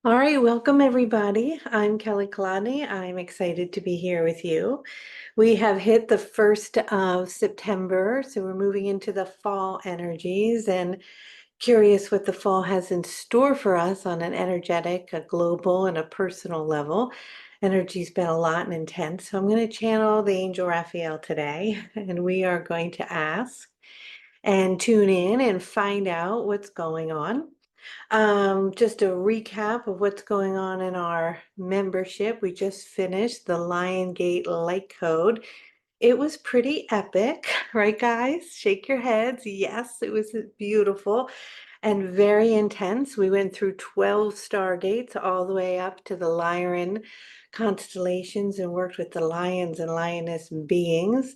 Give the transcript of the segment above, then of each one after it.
All right, welcome everybody. I'm Kelly Kolodney. I'm excited to be here with you. We have hit the 1st of September, so we're moving into the fall energies and curious what the fall has in store for us on an energetic, a global, and a personal level. Energy's been a lot and intense, so I'm going to channel the Angel Raphael today, and we are going to ask and tune in and find out what's going on. Just a recap of what's going on in our membership. We just finished the Lion Gate Light Code. It was pretty epic, right, guys? Shake your heads. Yes, it was beautiful and very intense. We went through 12 stargates all the way up to the Lyran constellations and worked with the lions and lioness beings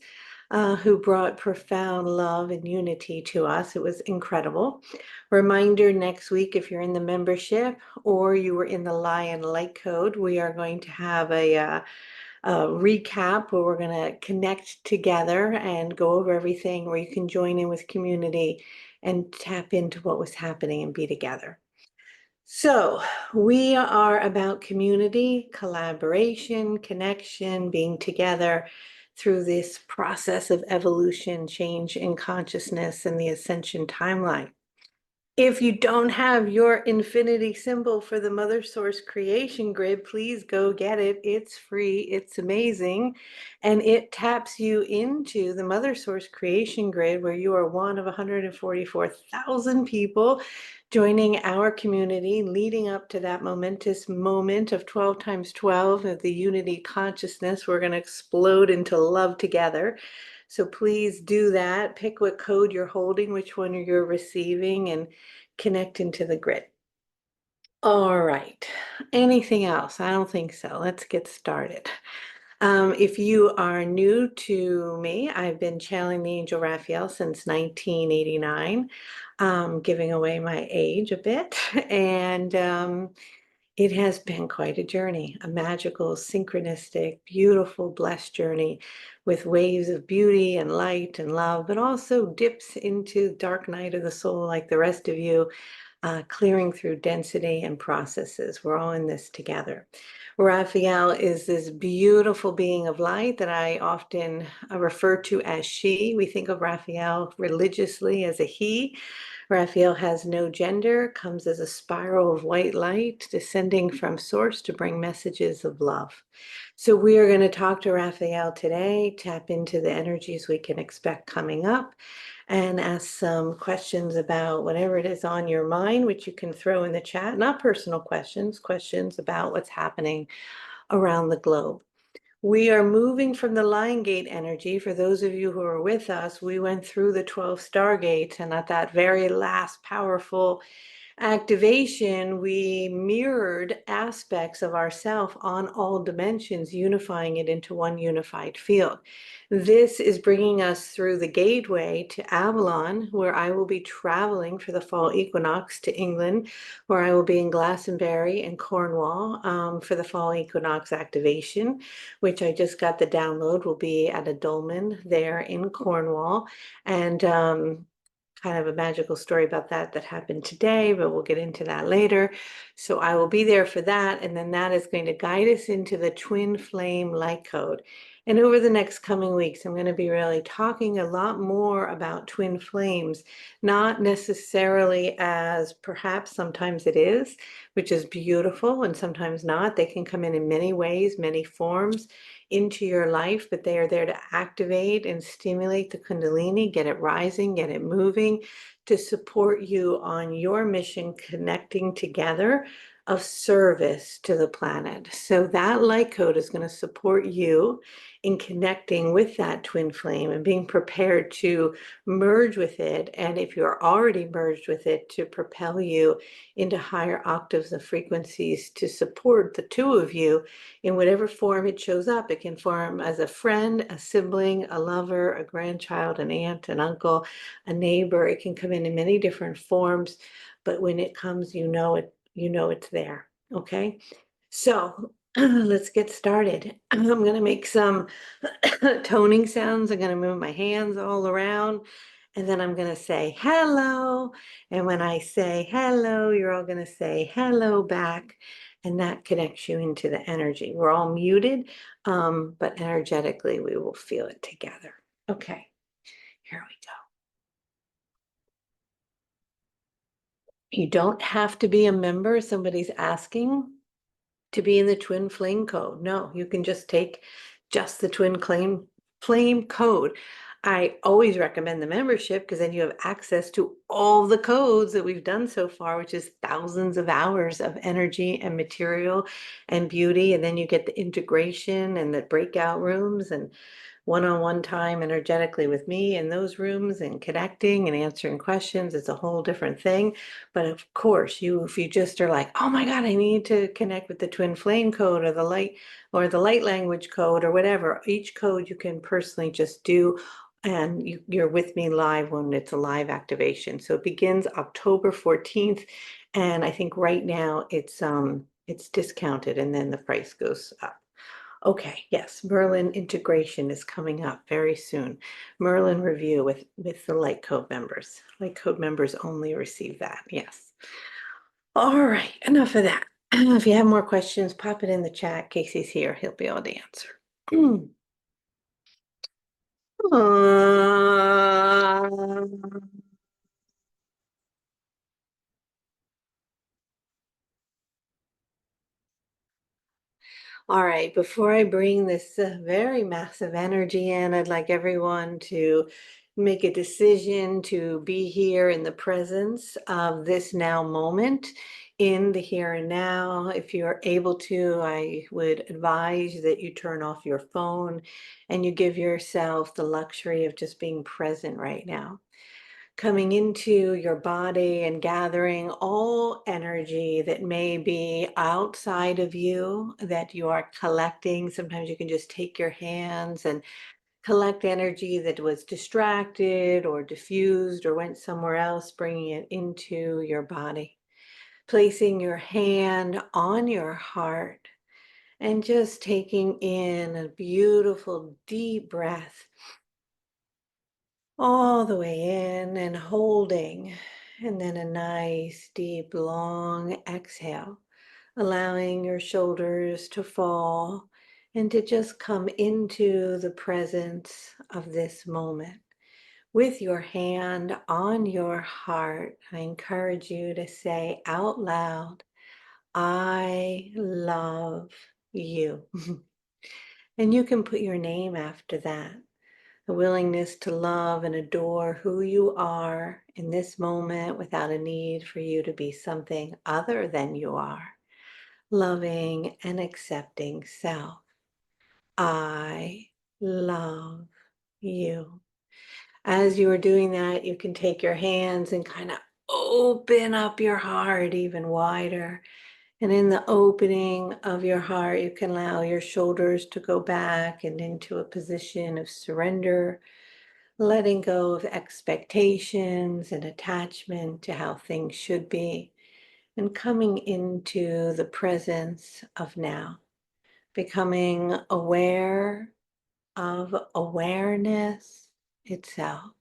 who brought profound love and unity to us. It was incredible. Reminder next week, if you're in the membership or you were in the Lion Light Code, we are going to have a recap where we're going to connect together and go over everything, where you can join in with community and tap into what was happening and be together. So we are about community, collaboration, connection, being together through this process of evolution, change in consciousness, and the ascension timeline. If you don't have your infinity symbol for the Mother Source creation grid, please go get it. It's free, it's amazing, and it taps you into the Mother Source creation grid where you are one of 144,000 people joining our community, leading up to that momentous moment of 12 times 12 of the unity consciousness. We're going to explode into love together. So please do that. Pick what code you're holding, which one you're receiving, and connect into the grid. All right. Anything else? I don't think so. Let's get started. If you are new to me, I've been channeling the Angel Raphael since 1989, giving away my age a bit. And it has been quite a journey, a magical, synchronistic, beautiful, blessed journey with waves of beauty and light and love, but also dips into dark night of the soul like the rest of you, clearing through density and processes. We're all in this together. Raphael is this beautiful being of light that I often refer to as she. We think of Raphael religiously as a he. Raphael has no gender, comes as a spiral of white light descending from source to bring messages of love. So we are going to talk to Raphael today, tap into the energies we can expect coming up, and ask some questions about whatever it is on your mind, which you can throw in the chat. Not personal questions, questions about what's happening around the globe. We are moving from the Lion Gate energy. For those of you who are with us, we went through the 12 stargates, and at that very last powerful activation, we mirrored aspects of ourself on all dimensions, unifying it into one unified field. This is bringing us through the gateway to Avalon, where I will be traveling for the fall equinox to England, where I will be in Glastonbury and Cornwall for the fall equinox activation, which I just got the download. Will be at a dolmen there in Cornwall. And kind of a magical story about that happened today, but we'll get into that later. So I will be there for that, and then that is going to guide us into the twin flame light code. And over the next coming weeks, I'm going to be really talking a lot more about twin flames, not necessarily as perhaps sometimes it is, which is beautiful, and sometimes not. They can come in many ways, many forms into your life, but they are there to activate and stimulate the Kundalini, get it rising, get it moving, to support you on your mission, connecting together of service to the planet. So that light code is going to support you in connecting with that twin flame and being prepared to merge with it. And if you're already merged with it, to propel you into higher octaves of frequencies to support the two of you in whatever form it shows up. It can form as a friend, a sibling, a lover, a grandchild, an aunt, an uncle, a neighbor. It can come in many different forms, but when it comes, you know it's there. Okay, so let's get started. I'm going to make some toning sounds. I'm going to move my hands all around, And then I'm going to say hello. And when I say hello, you're all going to say hello back. And that connects you into the energy. We're all muted, but energetically, we will feel it together. Okay, here we go. You don't have to be a member. Somebody's asking to be in the twin flame code. No, you can just take just the flame code. I always recommend the membership because then you have access to all the codes that we've done so far, which is thousands of hours of energy and material and beauty. And then you get the integration and the breakout rooms and one-on-one time energetically with me in those rooms and connecting and answering questions. It's a whole different thing. But of course, if you just are like, oh my God, I need to connect with the twin flame code or the light language code or whatever, each code you can personally just do. And you're with me live when it's a live activation. So it begins October 14th. And I think right now it's discounted and then the price goes up. Okay, yes, Merlin integration is coming up very soon. Merlin review with the Light Code members. Light Code members only receive that, yes. All right, enough of that. If you have more questions, pop it in the chat. Casey's here, he'll be able to answer. All right, before I bring this very massive energy in, I'd like everyone to make a decision to be here in the presence of this now moment, in the here and now. If you're able to, I would advise that you turn off your phone and you give yourself the luxury of just being present right now, coming into your body and gathering all energy that may be outside of you that you are collecting. Sometimes you can just take your hands and collect energy that was distracted or diffused or went somewhere else, bringing it into your body. Placing your hand on your heart and just taking in a beautiful deep breath all the way in and holding, and then a nice deep long exhale, allowing your shoulders to fall and to just come into the presence of this moment. With your hand on your heart, I encourage you to say out loud, I love you. And you can put your name after that. A willingness to love and adore who you are in this moment without a need for you to be something other than you are. Loving and accepting self. I love you. As you are doing that, you can take your hands and kind of open up your heart even wider. And in the opening of your heart, you can allow your shoulders to go back and into a position of surrender, letting go of expectations and attachment to how things should be, and coming into the presence of now, becoming aware of awareness itself.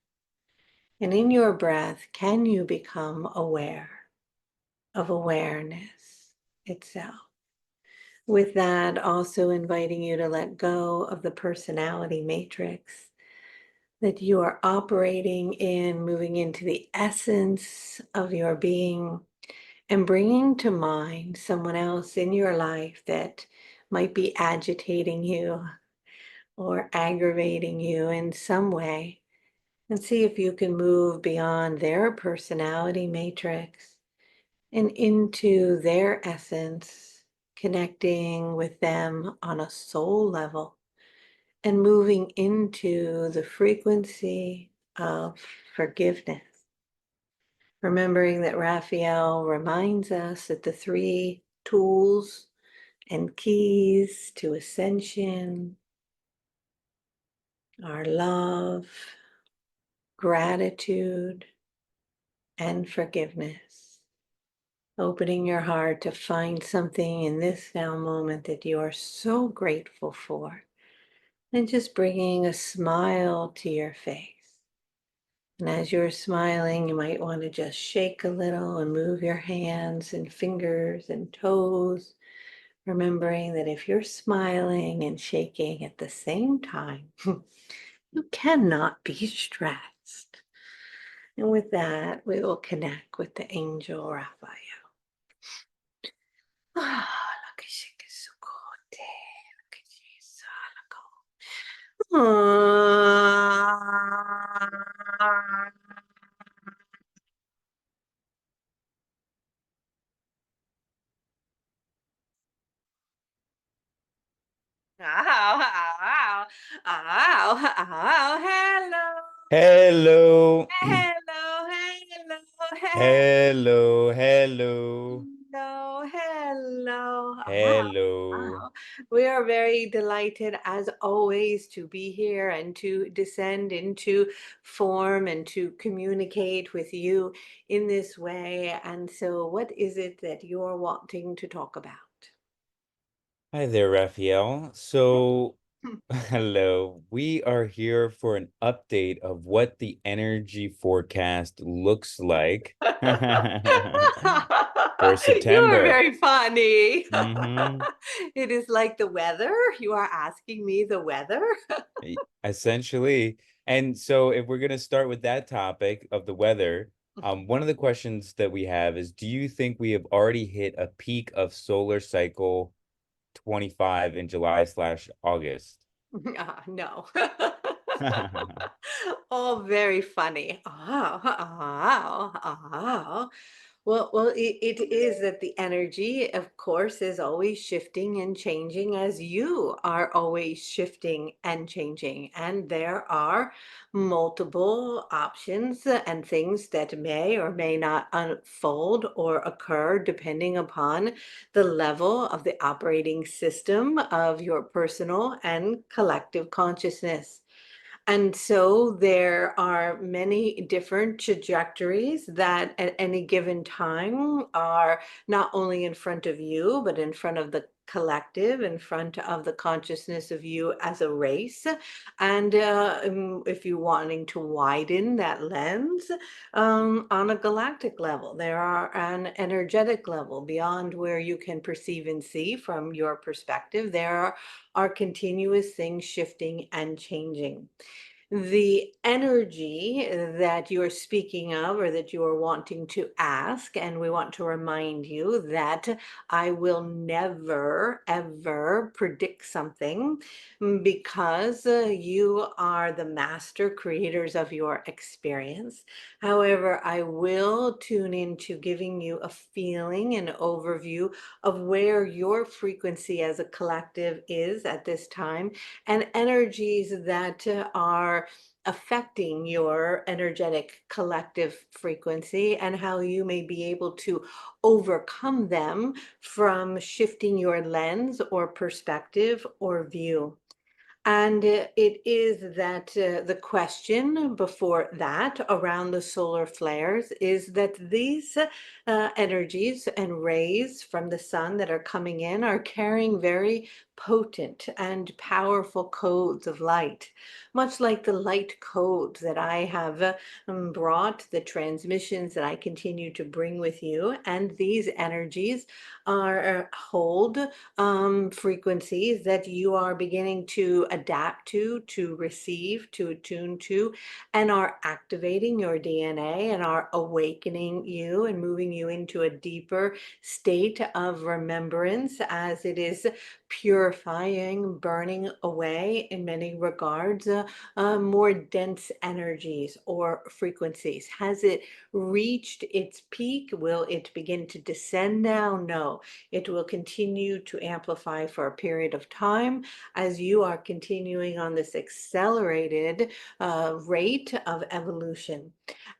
And in your breath, can you become aware of awareness itself? With that, also inviting you to let go of the personality matrix that you are operating in, moving into the essence of your being and bringing to mind someone else in your life that might be agitating you or aggravating you in some way. And see if you can move beyond their personality matrix and into their essence, connecting with them on a soul level and moving into the frequency of forgiveness. Remembering that Raphael reminds us that the three tools and keys to ascension are love, gratitude, and forgiveness. Opening your heart to find something in this now moment that you are so grateful for, and just bringing a smile to your face. And as you're smiling, you might want to just shake a little and move your hands and fingers and toes, remembering that if you're smiling and shaking at the same time, you cannot be stressed. And with that, we will connect with the Angel Raphael. Ah, ow, ow, ow, hello, Hello, hello, hello, hello, hello, hello, hello. Wow, hello. wow. We are very delighted, as always, to be here and to descend into form and to communicate with you in this way. And so, what is it that you're wanting to talk about? Hi there, Raphael. So, hello. We are here for an update of what the energy forecast looks like for You are September. very funny. Mm-hmm. It is like the weather. You are asking me the weather. Essentially. And so, if we're going to start with that topic of the weather, one of the questions that we have is, do you think we have already hit a peak of solar cycle 25 in July/August? No. Oh, very funny. Oh, oh, oh. Well, it is that the energy, of course, is always shifting and changing as you are always shifting and changing. And there are multiple options and things that may or may not unfold or occur depending upon the level of the operating system of your personal and collective consciousness. And so there are many different trajectories that at any given time are not only in front of you, but in front of the collective, in front of the consciousness of you as a race. And if you're wanting to widen that lens on a galactic level, there are an energetic level beyond where you can perceive and see from your perspective. Are continuous things shifting and changing. The energy that you're speaking of or that you are wanting to ask, and we want to remind you that I will never, ever predict something because you are the master creators of your experience. However, I will tune into giving you a feeling, an overview of where your frequency as a collective is at this time and energies that are affecting your energetic collective frequency and how you may be able to overcome them from shifting your lens or perspective or view. And it is that the question before that around the solar flares is that these energies and rays from the sun that are coming in are carrying very potent and powerful codes of light, much like the light codes that I have brought, the transmissions that I continue to bring with you. And these energies are hold frequencies that you are beginning to adapt to receive, to attune to, and are activating your DNA and are awakening you and moving you into a deeper state of remembrance as it is purifying, burning away in many regards, more dense energies or frequencies. Has it reached its peak? Will it begin to descend now? No. It will continue to amplify for a period of time as you are continuing on this accelerated rate of evolution.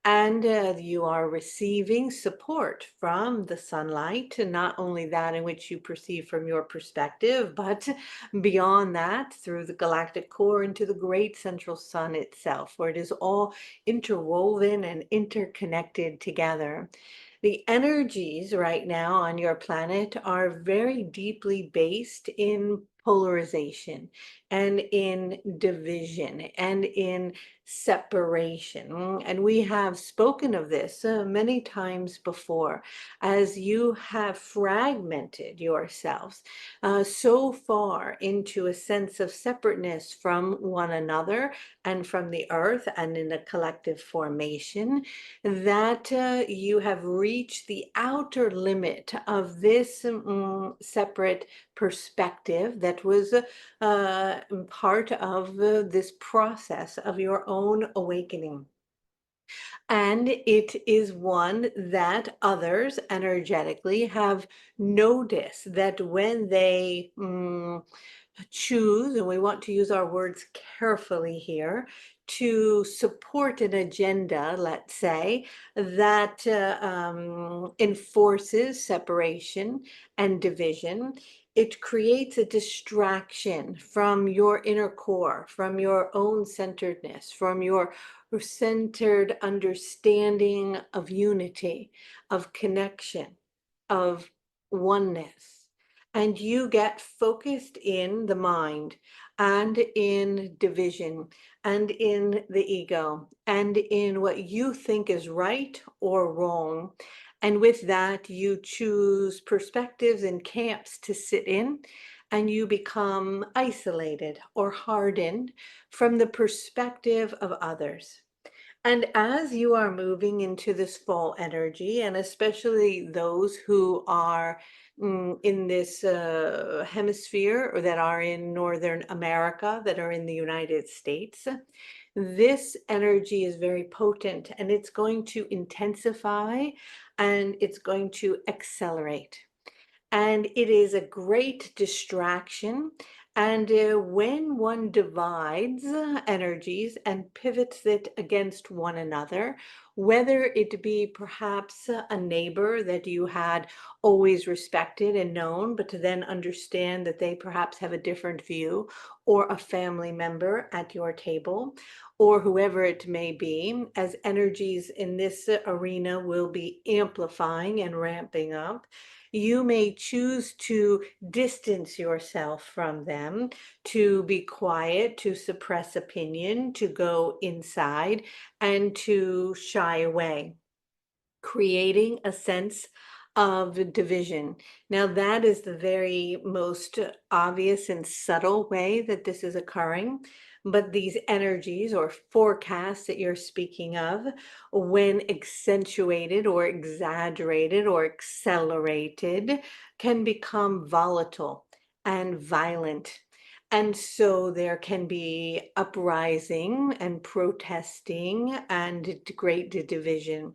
And you are receiving support from the sunlight, not only that in which you perceive from your perspective, but beyond that through the galactic core into the great central sun itself, where it is all interwoven and interconnected together. The energies right now on your planet are very deeply based in polarization and in division and in separation. And we have spoken of this many times before as you have fragmented yourselves so far into a sense of separateness from one another and from the earth and in a collective formation that you have reached the outer limit of this separate perspective that was part of this process of your own awakening. And it is one that others energetically have noticed that when they choose, and we want to use our words carefully here, to support an agenda, let's say, that enforces separation and division, it creates a distraction from your inner core, from your own centeredness, from your centered understanding of unity, of connection, of oneness. And you get focused in the mind and in division and in the ego and in what you think is right or wrong. And with that, you choose perspectives and camps to sit in, and you become isolated or hardened from the perspective of others. And as you are moving into this fall energy, and especially those who are in this hemisphere or that are in Northern America, that are in the United States, this energy is very potent and it's going to intensify and it's going to accelerate. And it is a great distraction. And when one divides energies and pivots it against one another, whether it be perhaps a neighbor that you had always respected and known, but to then understand that they perhaps have a different view, or a family member at your table, or whoever it may be, as energies in this arena will be amplifying and ramping up, you may choose to distance yourself from them, to be quiet, to suppress opinion, to go inside, and to shy away, creating a sense of division. Now, that is the very most obvious and subtle way that this is occurring. But these energies or forecasts that you're speaking of, when accentuated or exaggerated or accelerated, can become volatile and violent. And so there can be uprising and protesting and great division.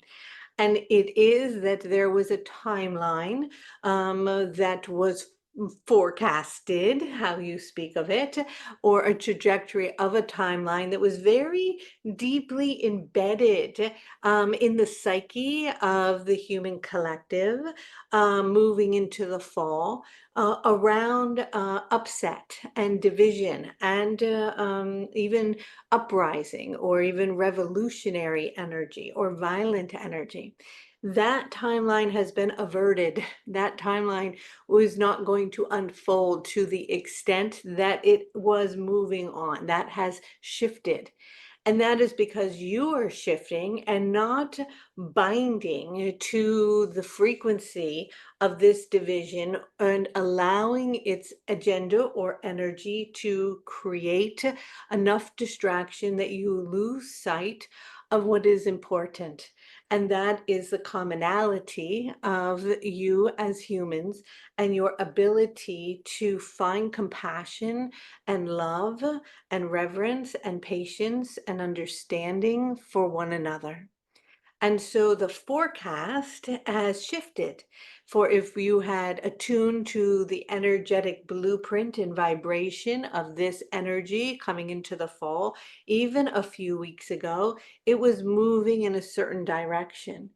And it is that there was a timeline that was forecasted, how you speak of it, or a trajectory of a timeline that was very deeply embedded in the psyche of the human collective, moving into the fall, around upset and division and even uprising or even revolutionary energy or violent energy. That timeline has been averted. That timeline was not going to unfold to the extent that it was moving on. That has shifted. And that is because you are shifting and not binding to the frequency of this division and allowing its agenda or energy to create enough distraction that you lose sight of what is important. And that is the commonality of you as humans and your ability to find compassion and love and reverence and patience and understanding for one another. And so the forecast has shifted. For if you had attuned to the energetic blueprint and vibration of this energy coming into the fall, even a few weeks ago, it was moving in a certain direction.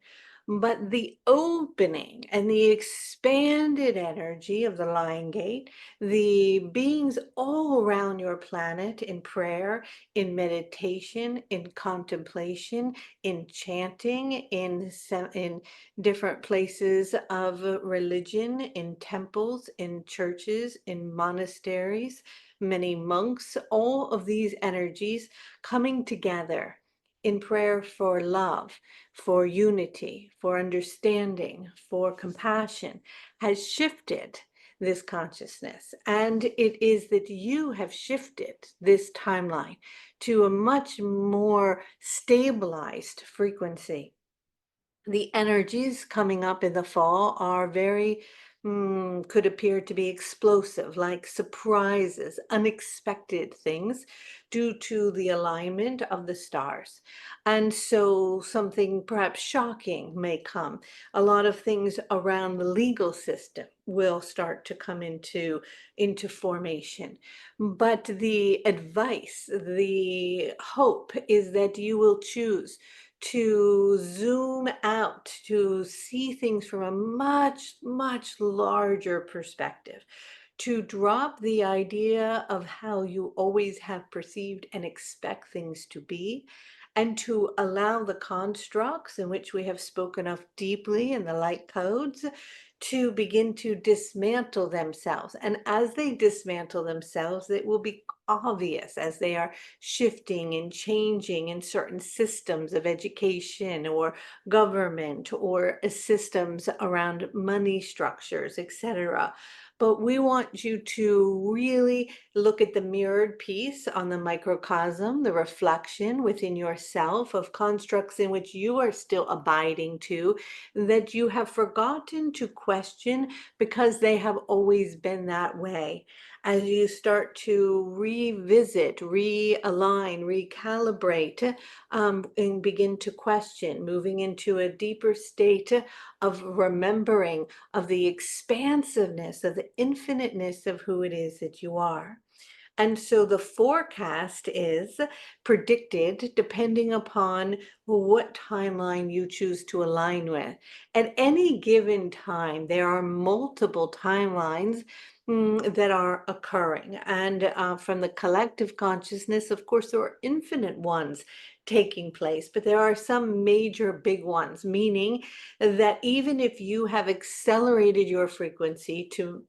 but the opening and the expanded energy of the Lion Gate, the beings all around your planet in prayer, in meditation, in contemplation, in chanting, in different places of religion, in temples, in churches, in monasteries, many monks, all of these energies coming together in prayer for love, for unity, for understanding, for compassion, has shifted this consciousness. And it is that you have shifted this timeline to a much more stabilized frequency. The energies coming up in the fall are very, could appear to be explosive, like surprises, unexpected things due to the alignment of the stars. And so something perhaps shocking may come. A lot of things around the legal system will start to come into formation. But the advice, the hope is that you will choose to zoom out, to see things from a much, much larger perspective, to drop the idea of how you always have perceived and expect things to be, and to allow the constructs in which we have spoken of deeply in the light codes to begin to dismantle themselves. And as they dismantle themselves, it will be obvious as they are shifting and changing in certain systems of education or government or systems around money structures, etc. But we want you to really look at the mirrored piece on the microcosm, the reflection within yourself of constructs in which you are still abiding to, that you have forgotten to question because they have always been that way. As you start to revisit, realign, recalibrate, and begin to question, moving into a deeper state of remembering of the expansiveness, of the infiniteness of who it is that you are. And so the forecast is predicted depending upon what timeline you choose to align with. At any given time, there are multiple timelines that are occurring. And from the collective consciousness, of course, there are infinite ones taking place, but there are some major big ones, meaning that even if you have accelerated your frequency to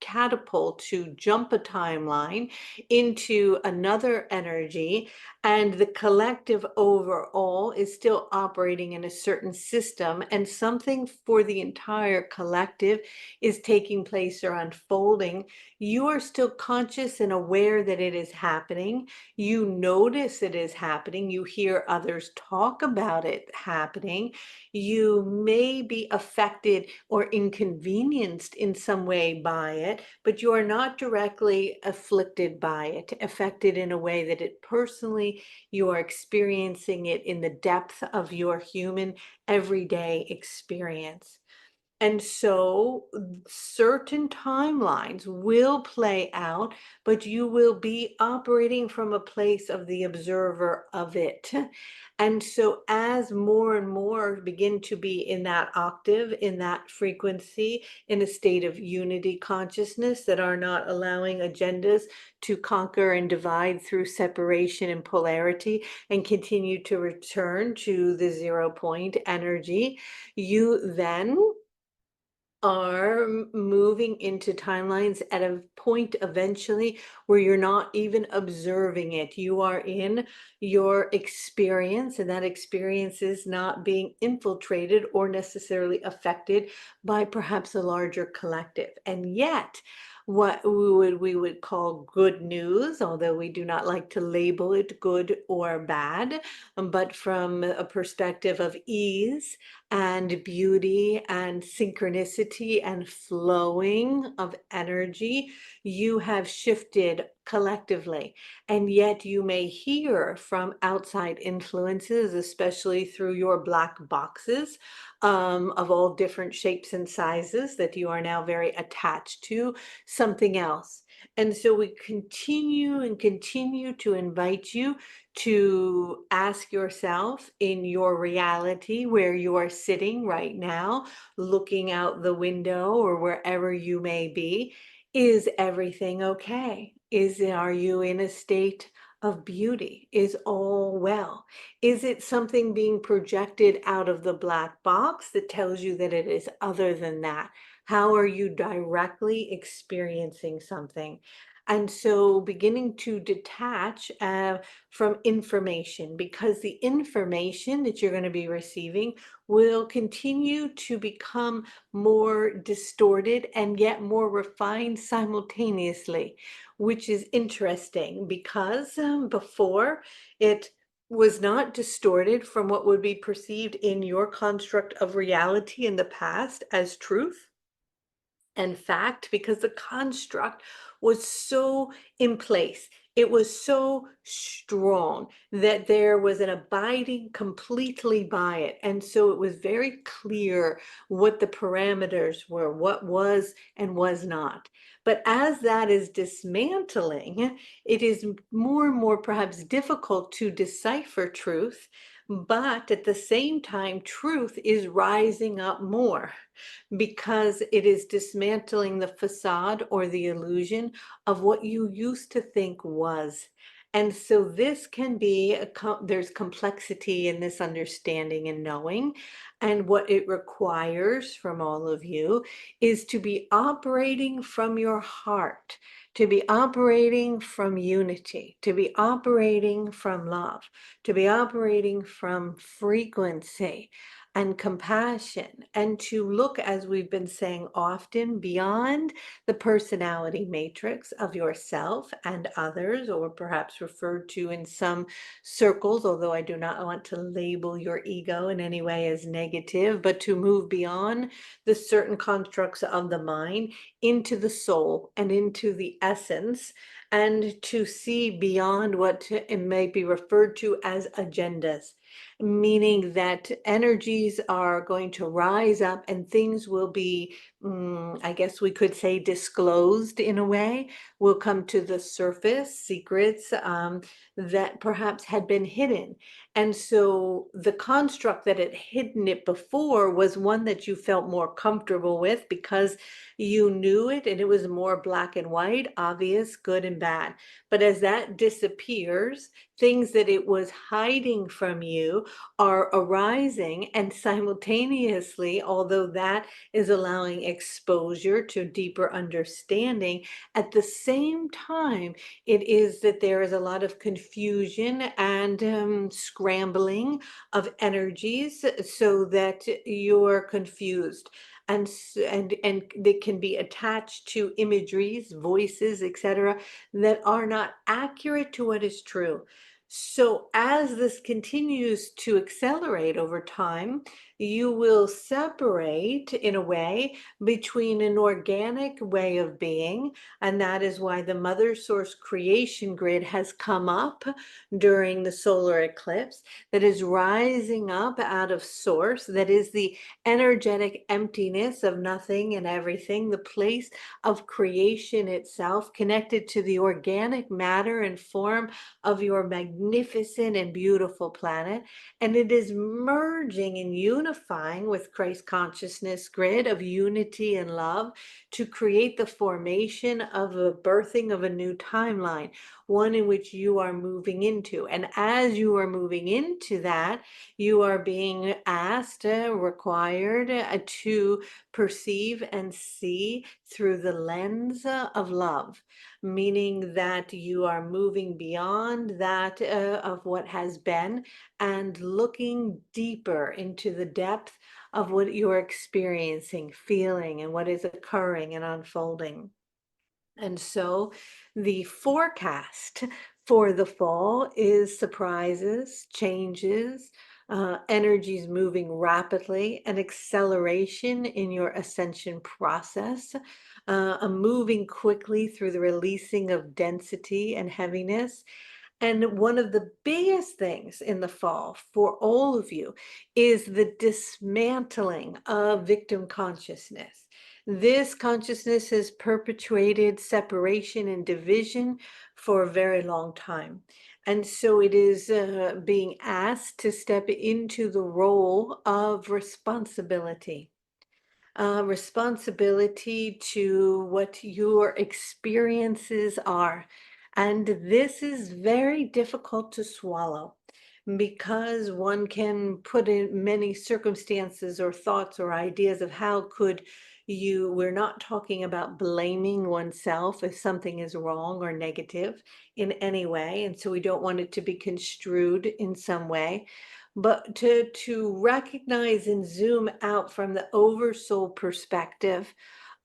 catapult, to jump a timeline into another energy, and the collective overall is still operating in a certain system, and something for the entire collective is taking place or unfolding, you are still conscious and aware that it is happening. You notice it is happening. You hear others talk about it happening. You may be affected or inconvenienced in some way by it, but you are not directly afflicted by it, affected in a way that it personally, you are experiencing it in the depth of your human everyday experience. And so certain timelines will play out, but you will be operating from a place of the observer of it. And so as more and more begin to be in that octave, in that frequency, in a state of unity consciousness that are not allowing agendas to conquer and divide through separation and polarity and continue to return to the 0 point energy, you then are moving into timelines at a point eventually where you're not even observing it. You are in your experience, and that experience is not being infiltrated or necessarily affected by perhaps a larger collective. And yet, what we would call good news, although we do not like to label it good or bad, but from a perspective of ease and beauty and synchronicity and flowing of energy, you have shifted collectively. And yet you may hear from outside influences, especially through your black boxes of all different shapes and sizes that you are now very attached to, something else. And so we continue and continue to invite you to ask yourself in your reality where you are sitting right now, looking out the window or wherever you may be, is everything okay? Are you in a state of beauty? Is all well? Is it something being projected out of the black box that tells you that it is other than that? How are you directly experiencing something? And so beginning to detach from information, because the information that you're going to be receiving will continue to become more distorted and yet more refined simultaneously, which is interesting because before it was not distorted from what would be perceived in your construct of reality in the past as truth and fact, because the construct was so in place. It was so strong that there was an abiding completely by it. And so it was very clear what the parameters were, what was and was not. But as that is dismantling, it is more and more perhaps difficult to decipher truth. But at the same time, truth is rising up more because it is dismantling the facade or the illusion of what you used to think was. And so this can be, there's complexity in this understanding and knowing. And what it requires from all of you is to be operating from your heart, to be operating from unity, to be operating from love, to be operating from frequency and compassion, and to look, as we've been saying often, beyond the personality matrix of yourself and others, or perhaps referred to in some circles, although I do not want to label your ego in any way as negative, but to move beyond the certain constructs of the mind into the soul and into the essence, and to see beyond what it may be referred to as agendas, meaning that energies are going to rise up and things will be, I guess we could say, disclosed in a way, will come to the surface, secrets that perhaps had been hidden. And so the construct that had hidden it before was one that you felt more comfortable with because you knew it and it was more black and white, obvious, good and bad. But as that disappears, things that it was hiding from you are arising, and simultaneously, although that is allowing exposure to deeper understanding, at the same time, it is that there is a lot of confusion and scrambling of energies so that you're confused. And they can be attached to imageries, voices, etc., that are not accurate to what is true. So as this continues to accelerate over time, you will separate in a way between an organic way of being, and that is why the Mother Source creation grid has come up during the solar eclipse, that is rising up out of source, that is the energetic emptiness of nothing and everything, the place of creation itself, connected to the organic matter and form of your magnificent and beautiful planet. And it is merging and unifying with Christ consciousness grid of unity and love to create the formation of a birthing of a new timeline, one in which you are moving into. And as you are moving into that, you are being asked, required to perceive and see through the lens of love, meaning that you are moving beyond that of what has been and looking deeper into the depth of what you're experiencing, feeling, and what is occurring and unfolding. And so the forecast for the fall is surprises, changes, energies moving rapidly, an acceleration in your ascension process, a moving quickly through the releasing of density and heaviness, And one of the biggest things in the fall for all of you is the dismantling of victim consciousness. This consciousness has perpetuated separation and division for a very long time. And so it is being asked to step into the role of responsibility. Responsibility to what your experiences are. And this is very difficult to swallow because one can put in many circumstances or thoughts or ideas of how could you, we're not talking about blaming oneself if something is wrong or negative in any way. And so we don't want it to be construed in some way, but to recognize and zoom out from the oversoul perspective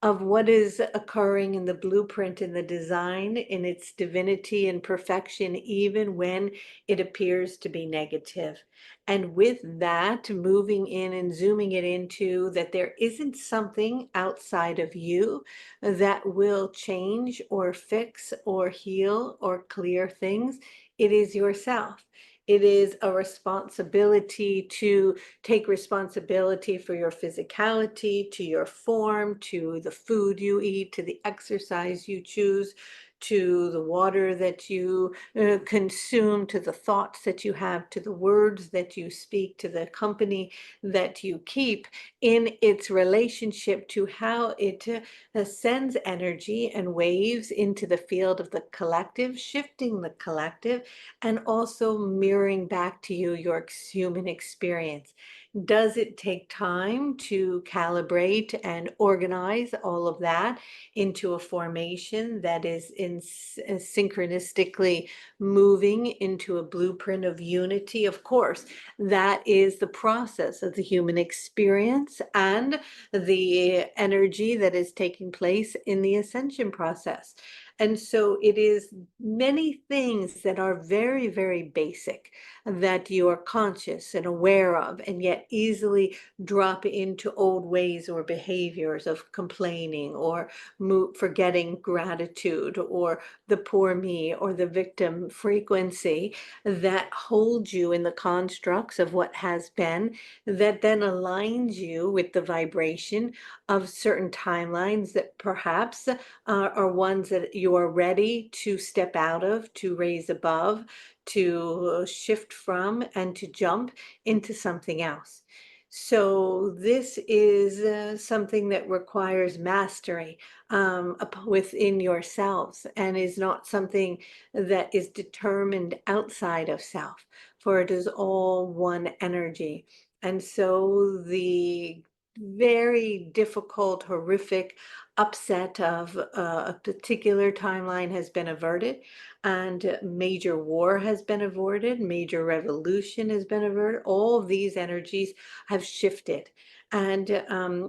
of what is occurring in the blueprint in the design in its divinity and perfection, even when it appears to be negative. And with that, moving in and zooming it into that there isn't something outside of you that will change or fix or heal or clear things. It is yourself. It is a responsibility to take responsibility for your physicality, to your form, to the food you eat, to the exercise you choose, to the water that you consume, to the thoughts that you have, to the words that you speak, to the company that you keep in its relationship to how it sends energy and waves into the field of the collective, shifting the collective and also mirroring back to you your human experience. Does it take time to calibrate and organize all of that into a formation that is synchronistically moving into a blueprint of unity? Of course, that is the process of the human experience and the energy that is taking place in the ascension process. And so it is many things that are very, very basic that you are conscious and aware of, and yet easily drop into old ways or behaviors of complaining or forgetting gratitude or the poor me or the victim frequency that holds you in the constructs of what has been, that then aligns you with the vibration of certain timelines that perhaps are ones that you are ready to step out of, to raise above, to shift from, and to jump into something else. So this is something that requires mastery within yourselves and is not something that is determined outside of self, for it is all one energy. And so the very difficult, horrific upset of a particular timeline has been averted, and major war has been averted, major revolution has been averted. All of these energies have shifted, and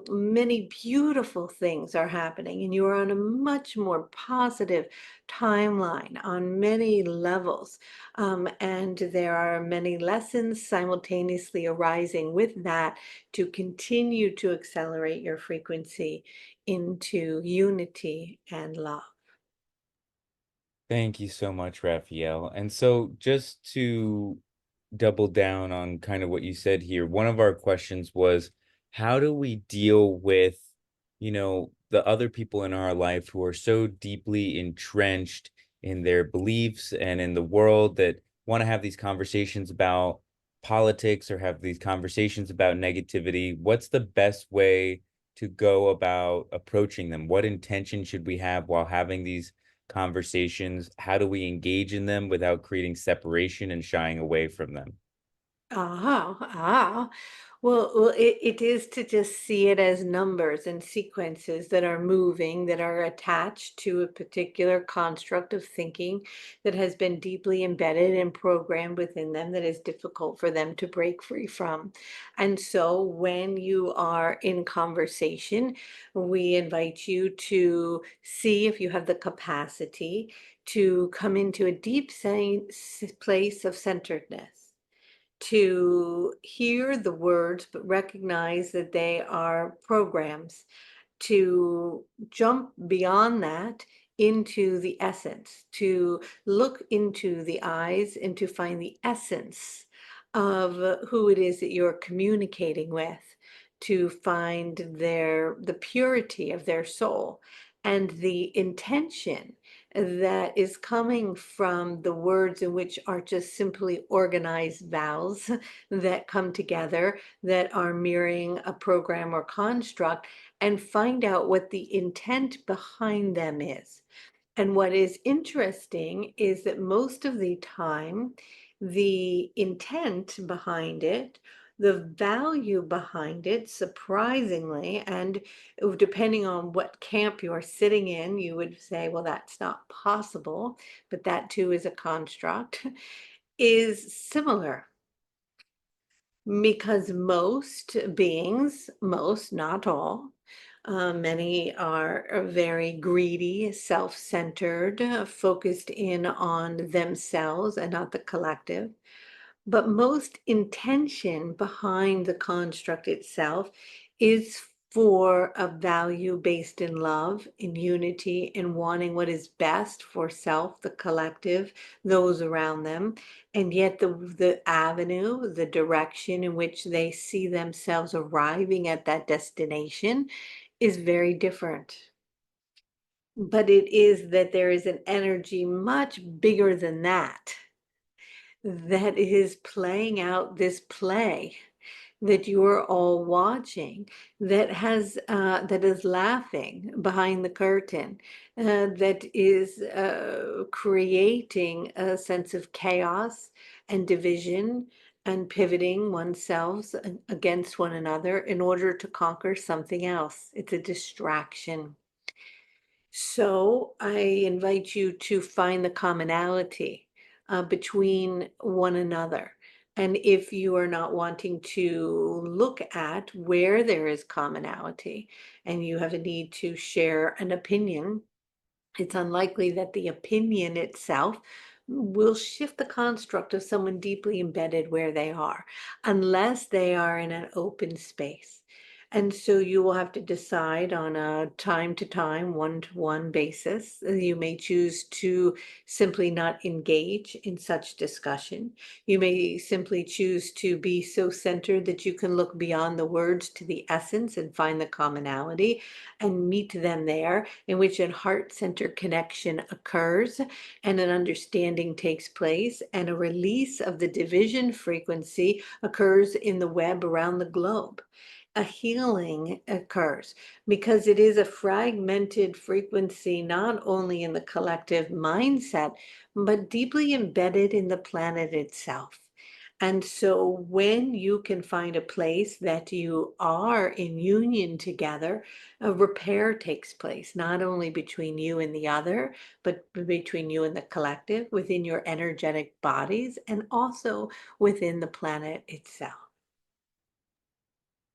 many beautiful things are happening, and you are on a much more positive timeline on many levels. And there are many lessons simultaneously arising with that to continue to accelerate your frequency into unity and love. Thank you so much, Raphael. And so, just to double down on kind of what you said here, one of our questions was, how do we deal with, the other people in our life who are so deeply entrenched in their beliefs and in the world that want to have these conversations about politics or have these conversations about negativity? What's the best way to go about approaching them? What intention should we have while having these conversations? How do we engage in them without creating separation and shying away from them? Ah. Well, it is to just see it as numbers and sequences that are moving, that are attached to a particular construct of thinking that has been deeply embedded and programmed within them that is difficult for them to break free from. And so when you are in conversation, we invite you to see if you have the capacity to come into a deep place of centeredness, to hear the words, but recognize that they are programs, to jump beyond that into the essence, to look into the eyes and to find the essence of who it is that you're communicating with, to find the purity of their soul and the intention that is coming from the words in which are just simply organized vowels that come together that are mirroring a program or construct, and find out what the intent behind them is. And what is interesting is that most of the time, the intent behind it, the value behind it, surprisingly, and depending on what camp you're sitting in, you would say, well, that's not possible, but that too is a construct, is similar. Because most beings, most, not all, many are very greedy, self-centered, focused in on themselves and not the collective. But most intention behind the construct itself is for a value based in love, in unity, in wanting what is best for self, the collective, those around them. And yet the avenue, the direction in which they see themselves arriving at that destination is very different. But it is that there is an energy much bigger than that is playing out this play that you're all watching, that is laughing behind the curtain, that is creating a sense of chaos and division and pivoting oneself against one another in order to conquer something else. It's a distraction. So I invite you to find the commonality between one another. And if you are not wanting to look at where there is commonality and you have a need to share an opinion, it's unlikely that the opinion itself will shift the construct of someone deeply embedded where they are, unless they are in an open space. And so you will have to decide on a time to time, one-to-one basis. You may choose to simply not engage in such discussion. You may simply choose to be so centered that you can look beyond the words to the essence and find the commonality and meet them there, in which a heart center connection occurs and an understanding takes place, and a release of the division frequency occurs in the web around the globe. A healing occurs because it is a fragmented frequency, not only in the collective mindset, but deeply embedded in the planet itself. And so when you can find a place that you are in union together, a repair takes place, not only between you and the other, but between you and the collective, within your energetic bodies, and also within the planet itself.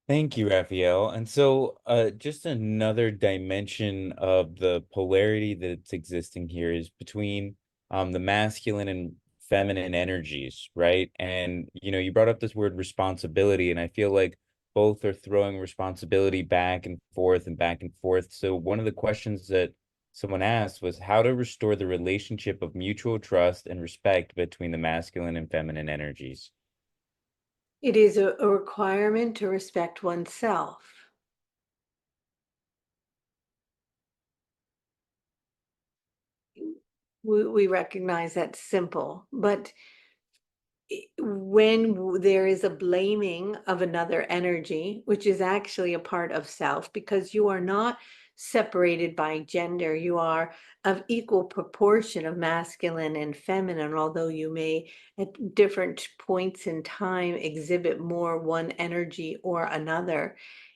Thank you, Raphael. And so, just another dimension of the polarity that's existing here is between the masculine and feminine energies, right? And you brought up this word responsibility, and I feel like both are throwing responsibility back and forth and back and forth. So, one of the questions that someone asked was how to restore the relationship of mutual trust and respect between the masculine and feminine energies. It is a requirement to respect oneself. We recognize that's simple, but when there is a blaming of another energy, which is actually a part of self, because you are not separated by gender, you are of equal proportion of masculine and feminine, although you may at different points in time exhibit more one energy or another.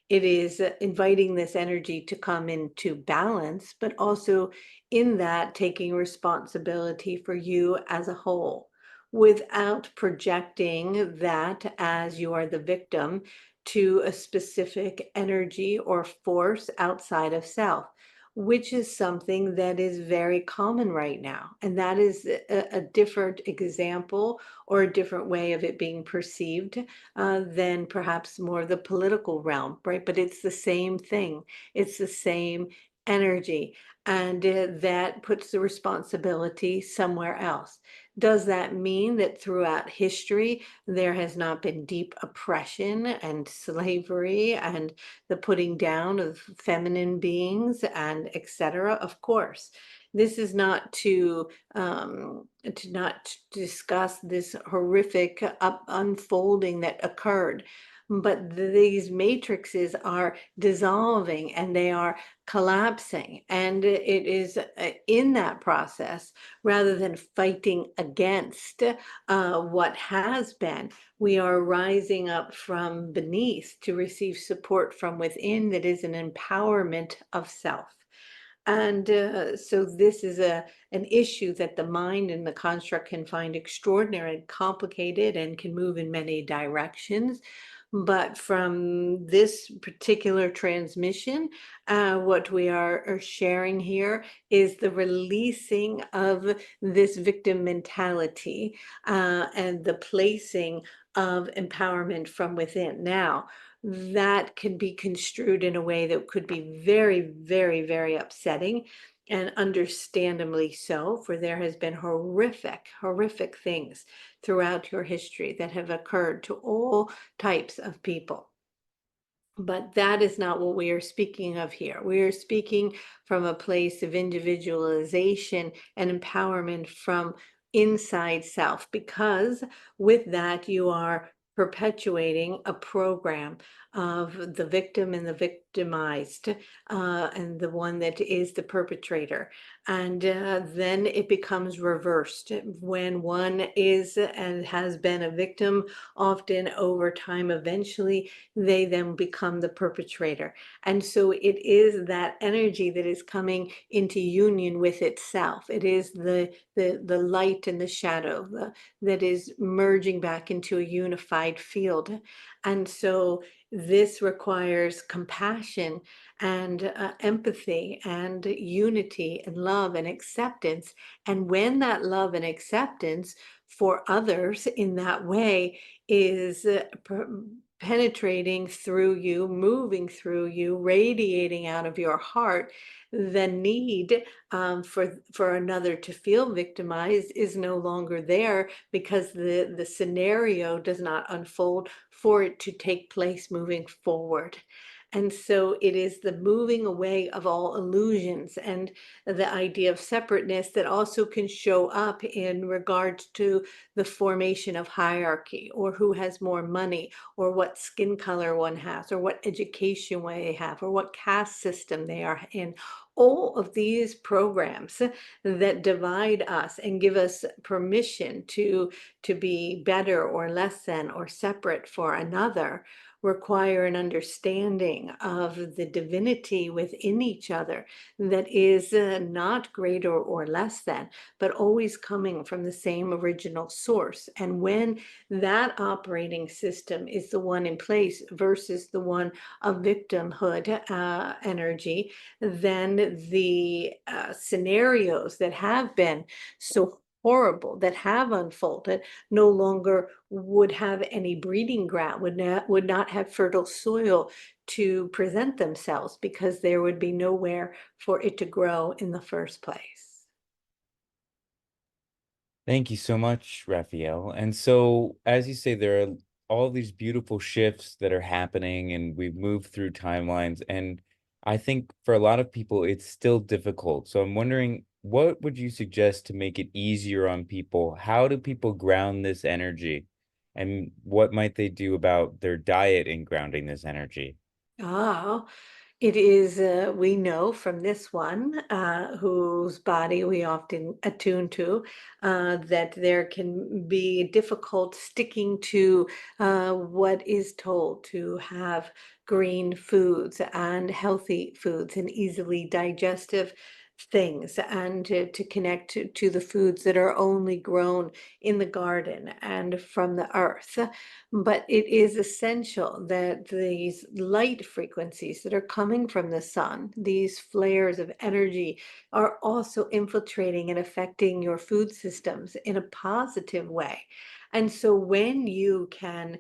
It is inviting this energy to come into balance, but also in that taking responsibility for you as a whole, without projecting that as you are the victim to a specific energy or force outside of self, which is something that is very common right now. And that is a different example or a different way of it being perceived than perhaps more the political realm, right? But it's the same thing. It's the same energy, and that puts the responsibility somewhere else. Does that mean that throughout history there has not been deep oppression and slavery and the putting down of feminine beings and etc.? Of course. This is not to not discuss this horrific unfolding that occurred, but these matrices are dissolving and they are collapsing, and it is in that process, rather than fighting against what has been, we are rising up from beneath to receive support from within that is an empowerment of self. And so this is an issue that the mind and the construct can find extraordinary and complicated and can move in many directions. But from this particular transmission, what we are sharing here is the releasing of this victim mentality and the placing of empowerment from within. Now, that can be construed in a way that could be very, very, very upsetting, and understandably so, for there has been horrific, horrific things throughout your history that have occurred to all types of people. But that is not what we are speaking of here. We are speaking from a place of individualization and empowerment from inside self, because with that you are perpetuating a program of the victim and the victimized, and the one that is the perpetrator. And then it becomes reversed when one is and has been a victim. Often over time, eventually they then become the perpetrator. And so it is that energy that is coming into union with itself. It is the light and the shadow that is merging back into a unified field. And so this requires compassion and empathy and unity and love and acceptance. And when that love and acceptance for others in that way is penetrating through you, moving through you, radiating out of your heart, the need for another to feel victimized is no longer there, because the scenario does not unfold for it to take place moving forward. And so it is the moving away of all illusions and the idea of separateness that also can show up in regards to the formation of hierarchy, or who has more money, or what skin color one has, or what education they have, or what caste system they are in. All of these programs that divide us and give us permission to be better or less than or separate for another require an understanding of the divinity within each other that is not greater or less than, but always coming from the same original source. And when that operating system is the one in place versus the one of victimhood energy, then the scenarios that have been so horrible, that have unfolded, no longer would have any breeding ground, would not have fertile soil to present themselves, because there would be nowhere for it to grow in the first place. Thank you so much, Raphael. And so, as you say, there are all these beautiful shifts that are happening, and we've moved through timelines. And I think for a lot of people, it's still difficult. So I'm wondering, what would you suggest to make it easier on people? How do people ground this energy? And what might they do about their diet in grounding this energy? Ah, it is, we know from this one, whose body we often attune to, that there can be difficult sticking to what is told to have green foods and healthy foods and easily digestive things, and to connect to the foods that are only grown in the garden and from the earth. But it is essential that these light frequencies that are coming from the sun, these flares of energy, are also infiltrating and affecting your food systems in a positive way. And so when you can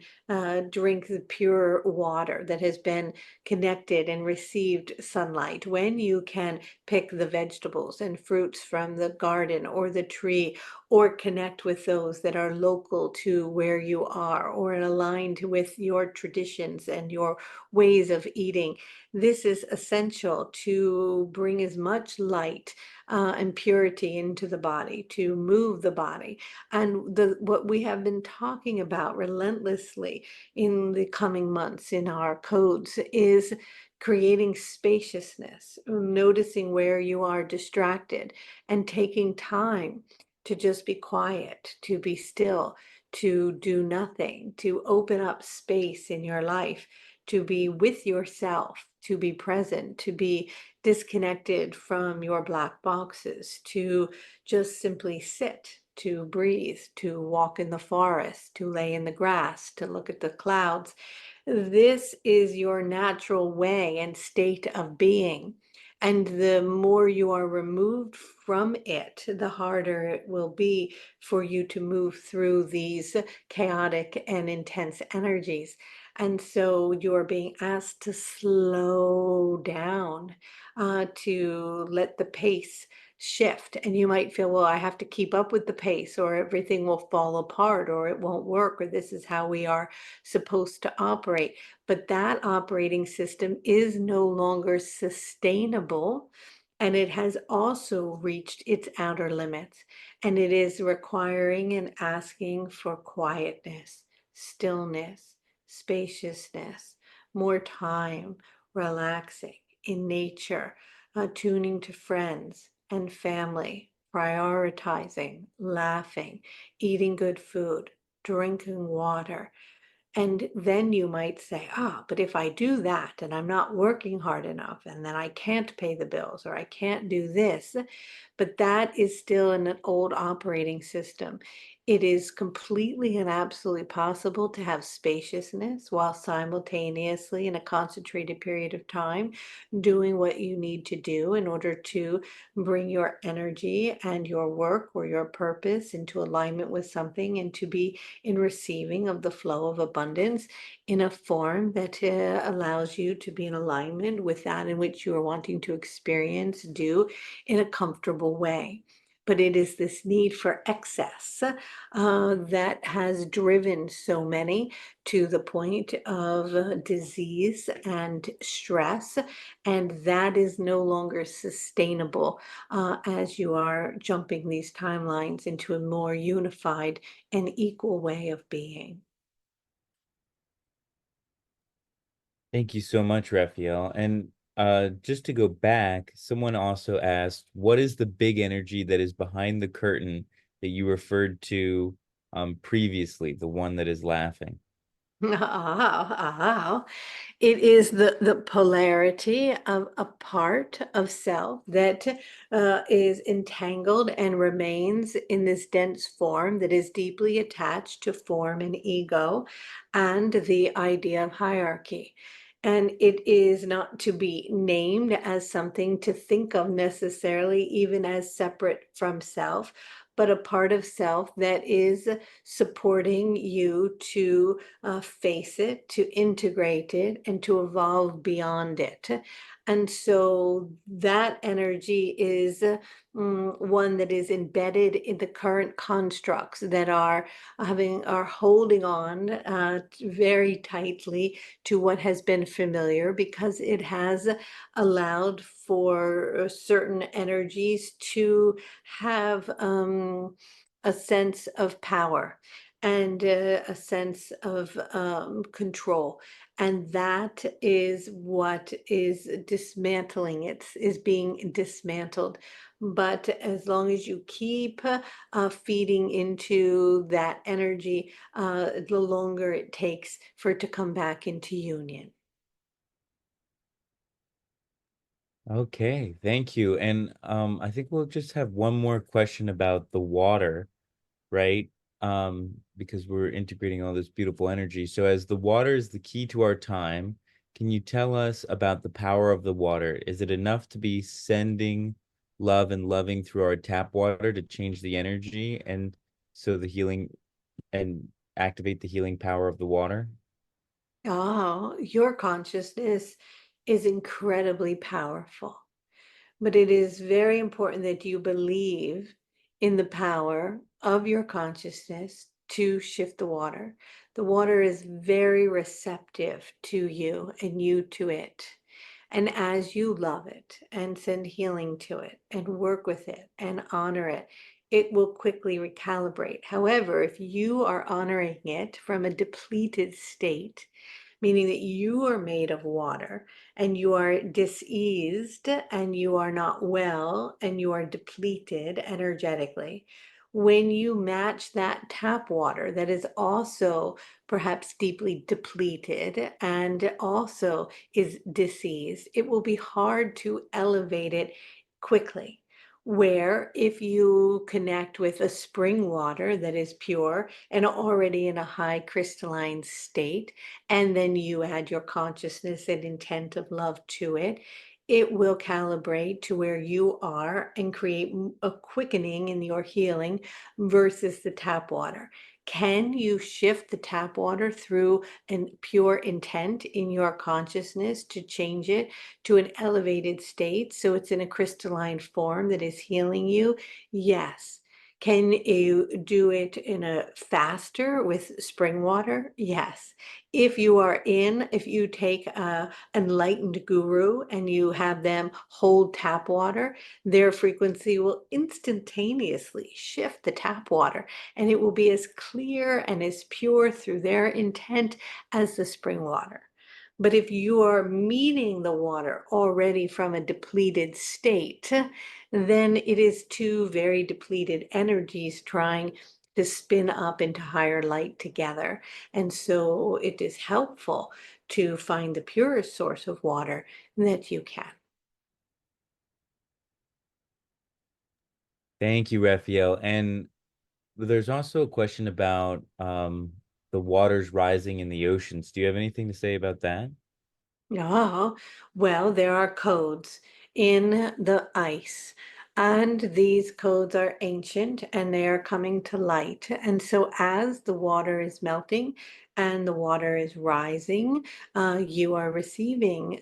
drink the pure water that has been connected and received sunlight, when you can pick the vegetables and fruits from the garden or the tree, or connect with those that are local to where you are or aligned with your traditions and your ways of eating, this is essential to bring as much light and purity into the body, to move the body. And what we have been talking about relentlessly in the coming months in our codes is creating spaciousness, noticing where you are distracted, and taking time to just be quiet, to be still, to do nothing, to open up space in your life, to be with yourself, to be present, to be disconnected from your black boxes, to just simply sit, to breathe, to walk in the forest, to lay in the grass, to look at the clouds. This is your natural way and state of being. And the more you are removed from it, the harder it will be for you to move through these chaotic and intense energies. And so you are being asked to slow down, to let the pace shift. And you might feel, well, I have to keep up with the pace, or everything will fall apart, or it won't work, or this is how we are supposed to operate. But that operating system is no longer sustainable. And it has also reached its outer limits. And it is requiring and asking for quietness, stillness, spaciousness, more time, relaxing in nature, tuning to friends and family, prioritizing, laughing, eating good food, drinking water. And then you might say, but if I do that and I'm not working hard enough, and then I can't pay the bills, or I can't do this. But that is still in an old operating system. It is completely and absolutely possible to have spaciousness while simultaneously, in a concentrated period of time, doing what you need to do in order to bring your energy and your work or your purpose into alignment with something, and to be in receiving of the flow of abundance in a form that allows you to be in alignment with that in which you are wanting to experience, do in a comfortable way. But it is this need for excess that has driven so many to the point of disease and stress. And that is no longer sustainable as you are jumping these timelines into a more unified and equal way of being. Thank you so much, Raphael. And just to go back, someone also asked, what is the big energy that is behind the curtain that you referred to previously, the one that is laughing? It is the polarity of a part of self that is entangled and remains in this dense form that is deeply attached to form and ego and the idea of hierarchy. And it is not to be named as something to think of necessarily, even as separate from self, but a part of self that is supporting you to face it, to integrate it, and to evolve beyond it. And so that energy is one that is embedded in the current constructs that are holding on very tightly to what has been familiar, because it has allowed for certain energies to have a sense of power and a sense of control. And that is what is dismantling. Is being dismantled. But as long as you keep feeding into that energy, the longer it takes for it to come back into union. Okay, thank you. And I think we'll just have one more question about the water, right? Because we're integrating all this beautiful energy. So as the water is the key to our time, can you tell us about the power of the water? Is it enough to be sending love and loving through our tap water to change the energy, and so the healing and activate the healing power of the water? Oh, your consciousness is incredibly powerful. But it is very important that you believe in the power of your consciousness to shift the water. The water is very receptive to you and you to it. And as you love it and send healing to it and work with it and honor it, it will quickly recalibrate. However, if you are honoring it from a depleted state, meaning that you are made of water and you are diseased and you are not well and you are depleted energetically. When you match that tap water that is also perhaps deeply depleted and also is diseased, it will be hard to elevate it quickly. Where if you connect with a spring water that is pure and already in a high crystalline state, and then you add your consciousness and intent of love to it, it will calibrate to where you are and create a quickening in your healing versus the tap water. Can you shift the tap water through a pure intent in your consciousness to change it to an elevated state so it's in a crystalline form that is healing you? Yes. Can you do it in a faster with spring water? Yes. If you take a enlightened guru and you have them hold tap water, their frequency will instantaneously shift the tap water and it will be as clear and as pure through their intent as the spring water. But if you are meeting the water already from a depleted state, then it is two very depleted energies trying to spin up into higher light together. And so it is helpful to find the purest source of water that you can. Thank you, Raphael. And there's also a question about the waters rising in the oceans. Do you have anything to say about that? Oh, well, there are codes in the ice, and these codes are ancient and they are coming to light. And so, as the water is melting and the water is rising, you are receiving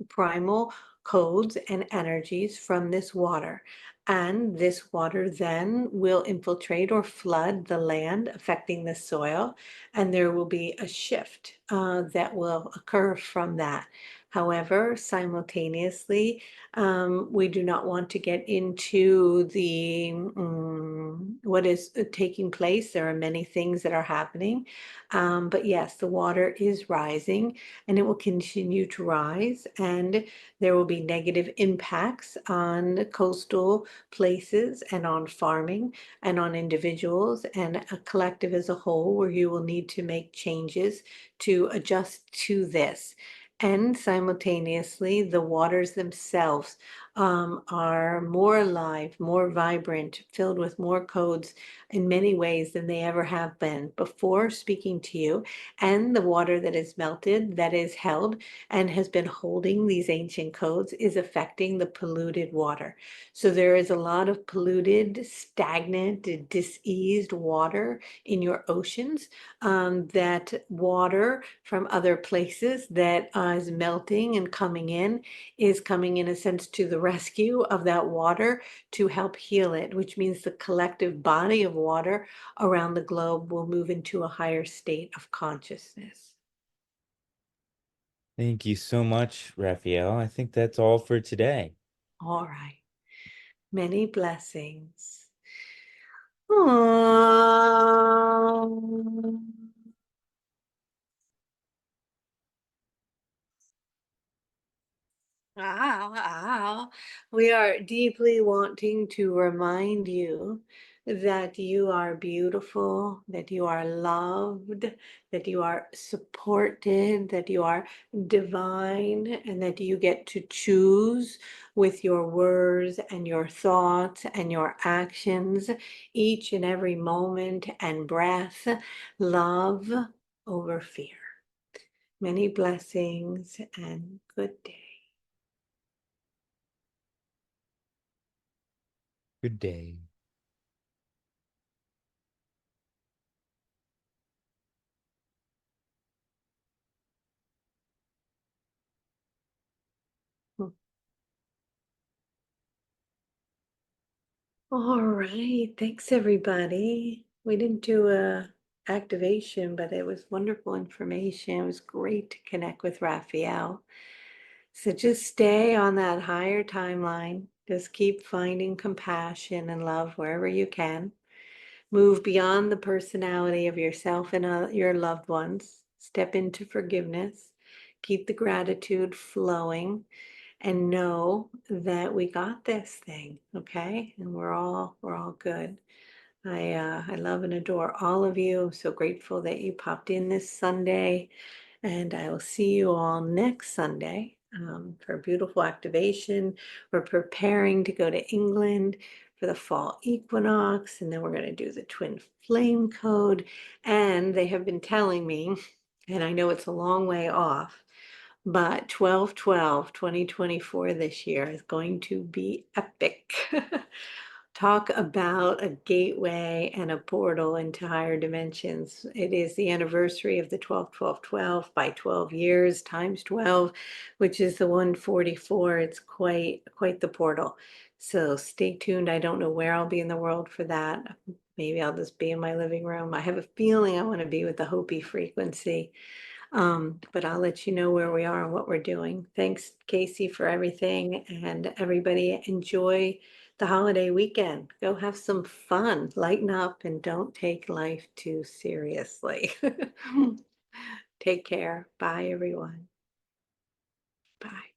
primal codes and energies from this water. And this water then will infiltrate or flood the land, affecting the soil, and there will be a shift that will occur from that. However, simultaneously, we do not want to get into the what is taking place. There are many things that are happening, but yes, the water is rising, and it will continue to rise, and there will be negative impacts on coastal places and on farming and on individuals and a collective as a whole, where you will need to make changes to adjust to this. And simultaneously, the waters themselves are more alive, more vibrant, filled with more codes in many ways than they ever have been before speaking to you. And the water that is melted, that is held and has been holding these ancient codes, is affecting the polluted water. So there is a lot of polluted, stagnant, diseased water in your oceans. That water from other places that is melting and coming in is coming in a sense to the rescue of that water to help heal it, which means the collective body of water around the globe will move into a higher state of consciousness. Thank you so much, Raphael. I think that's all for today. All right. Many blessings. Aww. Wow, wow. We are deeply wanting to remind you that you are beautiful, that you are loved, that you are supported, that you are divine, and that you get to choose with your words and your thoughts and your actions each and every moment and breath. Love over fear. Many blessings and good day. Good day. All right. Thanks, everybody. We didn't do a activation, but it was wonderful information. It was great to connect with Raphael. So just stay on that higher timeline. Just keep finding compassion and love wherever you can. Move beyond the personality of yourself and your loved ones. Step into forgiveness. Keep the gratitude flowing and know that we got this thing, okay? And we're all good. I love and adore all of you. I'm so grateful that you popped in this Sunday, and I will see you all next Sunday for a beautiful activation. We're preparing to go to England for the fall equinox, and then we're going to do the twin flame code. And they have been telling me, and I know it's a long way off, but 12/12/2024 this year is going to be epic. Talk about a gateway and a portal into higher dimensions. It is the anniversary of the 12/12/12 by 12 years times 12, which is the 144. It's quite the portal. So stay tuned. I don't know where I'll be in the world for that. Maybe I'll just be in my living room. I have a feeling I want to be with the Hopi frequency. But I'll let you know where we are and what we're doing. Thanks, Casey, for everything. And everybody enjoy the holiday weekend. Go have some fun, lighten up, and don't take life too seriously. Take care. Bye, everyone. Bye.